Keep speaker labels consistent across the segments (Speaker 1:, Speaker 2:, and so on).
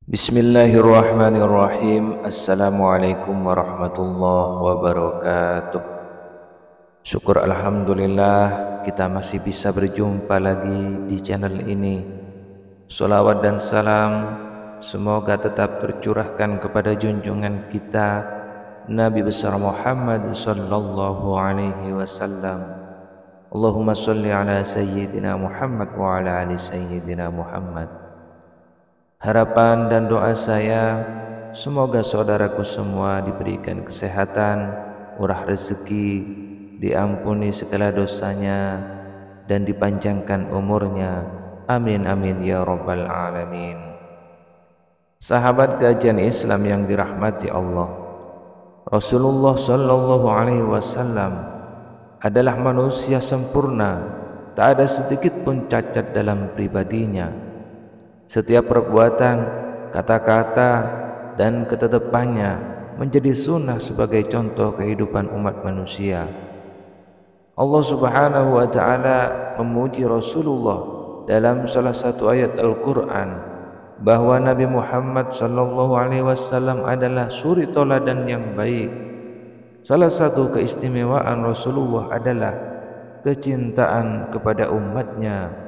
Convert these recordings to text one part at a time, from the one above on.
Speaker 1: Bismillahirrahmanirrahim. Assalamualaikum warahmatullahi wabarakatuh. Syukur alhamdulillah kita masih bisa berjumpa lagi di channel ini. Salawat dan salam semoga tetap tercurahkan kepada junjungan kita Nabi besar Muhammad sallallahu alaihi wasallam. Allahumma sholli ala sayyidina Muhammad wa ala ali sayyidina Muhammad. Harapan dan doa saya, semoga saudaraku semua diberikan kesehatan, murah rezeki, diampuni segala dosanya, dan dipanjangkan umurnya. Amin amin ya rabbal alamin. Sahabat kajian Islam yang dirahmati Allah, Rasulullah sallallahu alaihi wasallam adalah manusia sempurna, tak ada sedikit pun cacat dalam pribadinya. Setiap perbuatan, kata-kata, dan ketetapannya menjadi sunnah sebagai contoh kehidupan umat manusia. Allah Subhanahu wa ta'ala memuji Rasulullah dalam salah satu ayat Al-Quran bahwa Nabi Muhammad sallallahu alaihi wasallam adalah suri toladan yang baik. Salah satu keistimewaan Rasulullah adalah kecintaan kepada umatnya,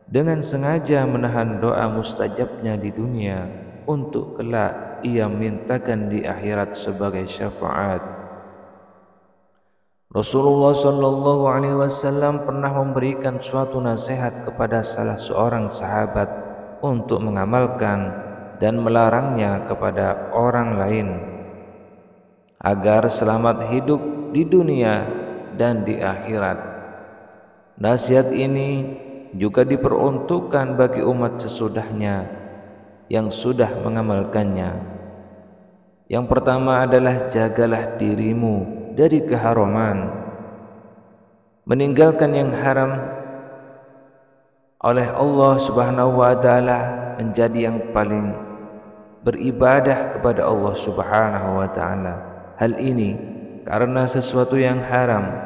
Speaker 1: dengan sengaja menahan doa mustajabnya di dunia untuk kelak ia mintakan di akhirat sebagai syafaat. Rasulullah sallallahu alaihi wasallam pernah memberikan suatu nasihat kepada salah seorang sahabat untuk mengamalkan dan melarangnya kepada orang lain agar selamat hidup di dunia dan di akhirat. Nasihat ini juga diperuntukkan bagi umat sesudahnya yang sudah mengamalkannya. Yang pertama adalah jagalah dirimu dari keharaman. Meninggalkan yang haram oleh Allah Subhanahu wa ta'ala menjadi yang paling beribadah kepada Allah Subhanahu wa ta'ala. Hal ini karena sesuatu yang haram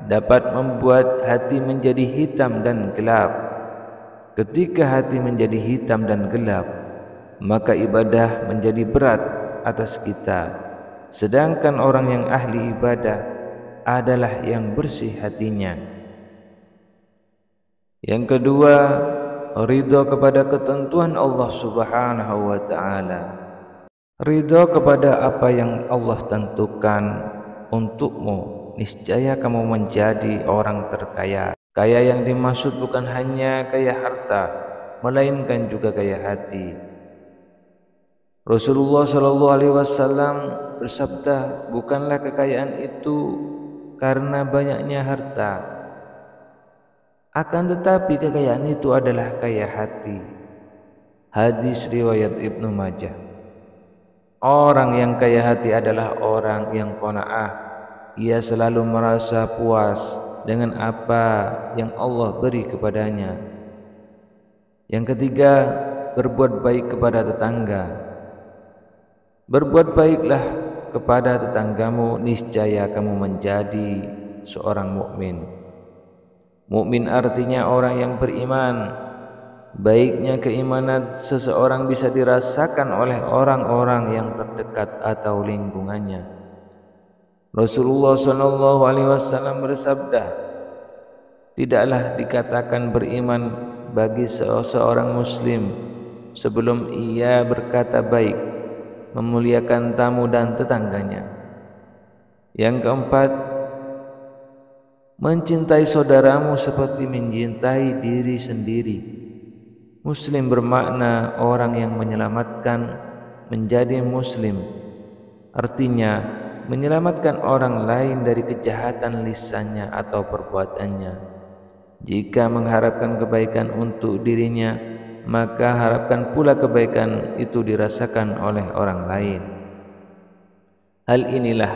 Speaker 1: dapat membuat hati menjadi hitam dan gelap. Ketika hati menjadi hitam dan gelap, maka ibadah menjadi berat atas kita. Sedangkan orang yang ahli ibadah adalah yang bersih hatinya. Yang kedua, ridho kepada ketentuan Allah Subhanahu wa ta'ala. Ridho kepada apa yang Allah tentukan untukmu, niscaya kamu menjadi orang terkaya. Kaya yang dimaksud bukan hanya kaya harta, melainkan juga kaya hati. Rasulullah sallallahu alaihi wasallam bersabda, bukanlah kekayaan itu karena banyaknya harta, akan tetapi kekayaan itu adalah kaya hati. Hadis riwayat Ibnu Majah. Orang yang kaya hati adalah orang yang qanaah. Ia selalu merasa puas dengan apa yang Allah beri kepadanya. Yang ketiga, berbuat baik kepada tetangga. Berbuat baiklah kepada tetanggamu, niscaya kamu menjadi seorang mukmin. Mukmin artinya orang yang beriman. Baiknya keimanan seseorang bisa dirasakan oleh orang-orang yang terdekat atau lingkungannya. Rasulullah sallallahu alaihi wasallam bersabda, tidaklah dikatakan beriman bagi seorang muslim sebelum ia berkata baik, memuliakan tamu dan tetangganya. Yang keempat, mencintai saudaramu seperti mencintai diri sendiri. Muslim bermakna orang yang menyelamatkan menjadi muslim, artinya menyelamatkan orang lain dari kejahatan lisannya atau perbuatannya. Jika mengharapkan kebaikan untuk dirinya, maka harapkan pula kebaikan itu dirasakan oleh orang lain. Hal inilah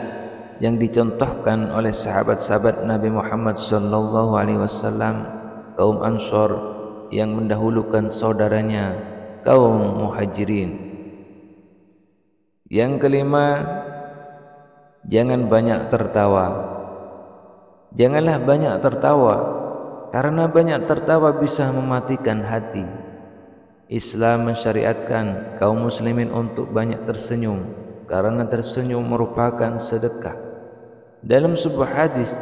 Speaker 1: yang dicontohkan oleh sahabat-sahabat Nabi Muhammad sallallahu alaihi wasallam, kaum Ansor yang mendahulukan saudaranya, kaum Muhajirin. Yang kelima, jangan banyak tertawa. Janganlah banyak tertawa, karena banyak tertawa bisa mematikan hati. Islam mensyariatkan kaum muslimin untuk banyak tersenyum karena tersenyum merupakan sedekah. Dalam sebuah hadis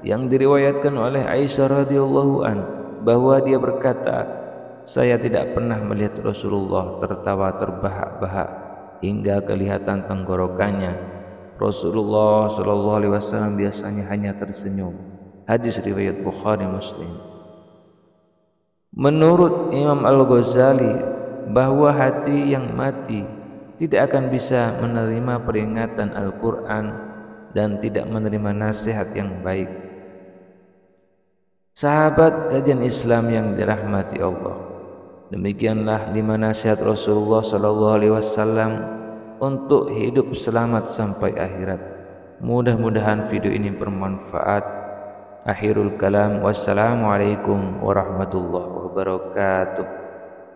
Speaker 1: yang diriwayatkan oleh Aisyah radhiyallahu an bahwa dia berkata, saya tidak pernah melihat Rasulullah tertawa terbahak-bahak hingga kelihatan tenggorokannya. Rasulullah sallallahu alaihi wasallam biasanya hanya tersenyum. Hadis riwayat Bukhari Muslim. Menurut Imam Al-Ghazali bahwa hati yang mati tidak akan bisa menerima peringatan Al-Quran dan tidak menerima nasihat yang baik. Sahabat kajian Islam yang dirahmati Allah, demikianlah 5 nasihat Rasulullah SAW untuk hidup selamat sampai akhirat. Mudah-mudahan video ini bermanfaat. Akhirul kalam, wassalamualaikum warahmatullahi wabarakatuh.